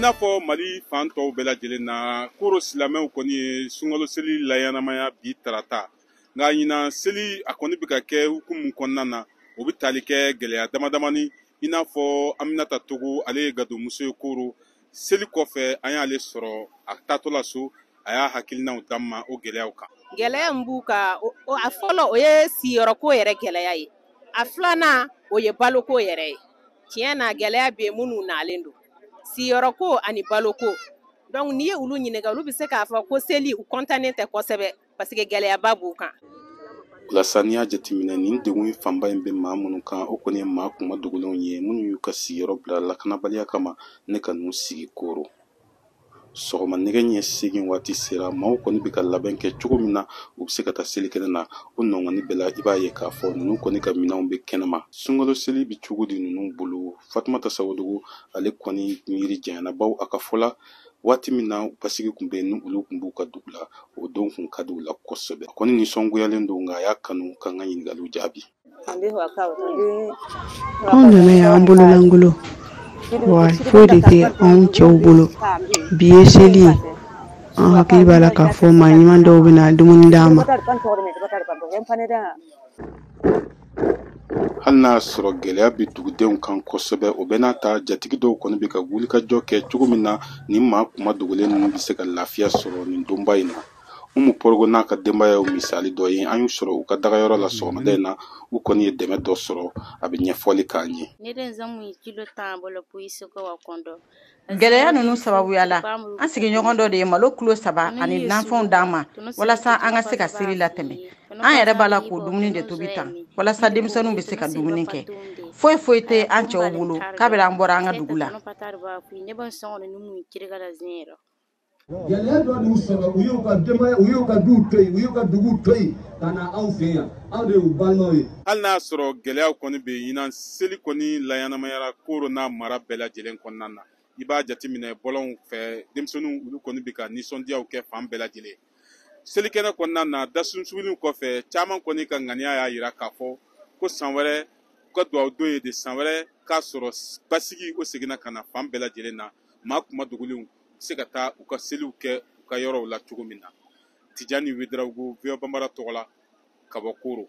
n'a fɔ Mali fan tɔw bɛɛ lajɛlen na koro silamɛw kɔni ye sunkalo seli layanamaya bi tarata nka ɲina seli a kɔni bɛ ka kɛ hukumu kɔnɔna na o bɛ tali kɛ gɛlɛya damadamani i n'a fɔ Aminata Togo ale ye gadomuso ye koro seli kɔfɛ an y'ale sɔrɔ a taatɔla so a y'a hakilinaw d'an ma o gɛlɛyaw kan. Gɛlɛya min b'u kan a fɔlɔ o ye siyɔrɔko yɛrɛ gɛlɛya ye a filanan o ye baloko yɛrɛ ye tiɲɛ na gɛlɛya bɛ minnu nalen don siyɔrɔko ani baloko donc n'i ye olu ɲininka olu bɛ se k'a fɔ ko seli u kɔntannen tɛ kosɛbɛ parce que gɛlɛyaba b'u kan. Walasa n'i y'a jateminɛ nin degun fanba in bɛ maa minnu kan o kɔni ye maa kuma dogolenw ye minnu y'u ka sigiyɔrɔ bila lakanabaliya kama ne ka n'u sigi koro sɔgɔma nɛgɛ ɲɛ 8 waati sera maaw kɔni bɛ ka labɛn kɛ cogo min na u bɛ se ka taa seli kɛnɛ na o nɔngɔnni bɛɛ la i b'a ye k'a fɔ ninnu kɔni ka minɛnw bɛ kɛnɛma sunkalo seli bɛ cogo di ninnu bolo Fatumata Sawodogo ale kɔni miiri janyana baw a ka fɔla waati min na basigi tun bɛ yen ni olu tun b'u ka dugu la o don tun ka di u la kosɛbɛ a kɔni nisɔngoyalen don nka a y'a kanu k'an ka ɲininkaliw jaabi. Anw nana y'an bololangolo wa foyi de tɛ anw cɛw bolo bi ye seli ye an hakili b'a la k'a fɔ maa ɲuman dɔw bɛna dumuni d'an ma. Hali n'a sɔrɔ gɛlɛya bɛ dugudenw kan kosɛbɛ o bɛ n'a ta jatigi dɔw kɔni bɛ ka wulikajɔ kɛ cogo min na nin maa kuma dogolen ninnu bɛ se ka lafiya sɔrɔ nin donba in na Umu Porogo n'a ka denbaya ye misali dɔ ye an y'u sɔrɔ u ka dagayɔrɔ la sɔgɔmada in na u kɔni ye dɛmɛ dɔ sɔrɔ a bɛ ɲɛfɔli k'an ye. Gɛlɛya ninnu sababuya la an sigiɲɔgɔn dɔ de ye malo kilo 3 ani nanfɛnw d'an ma walasa an ka se ka seli latɛmɛ an yɛrɛ b'a la k'o dumuni de tobi tan walasa denmisɛnninw bɛ se ka dumuni kɛ foyi tɛ an cɛw bolo kabiri an bɔra an ka dugu la. Gɛlɛya dɔ y'u sɔrɔ u y'u ka denbaya u y'u ka duw to yen u y'u ka duguw to yen ka na anw fɛ yan anw de y'u balimaw ye. Hali n'a sɔrɔ gɛlɛyaw kɔni bɛ yen ɲinan seli kɔni layanamayara koro n'a mara bɛɛ lajɛlen kɔnɔna na i b'a jateminɛ bɔlɔnw fɛ denmisɛnninw olu kɔni bɛ ka nisɔndiyaw kɛ fan bɛɛ lajɛlen selikɛnɛ kɔnɔna na dasunsuguliw kɔfɛ caman kɔni ka ŋaniya y'a jira k'a fɔ ko san wɛrɛ u ka dugawu don ye de san wɛrɛ k'a sɔrɔ basigi o seginna ka na fan bɛɛ lajɛlen na maa kuma dogolenw se ka taa u ka seliw kɛ u ka yɔrɔw la cogo min na Tijani Wederawogo VOA Bambara tɔgɔ la ka bɔ Koro.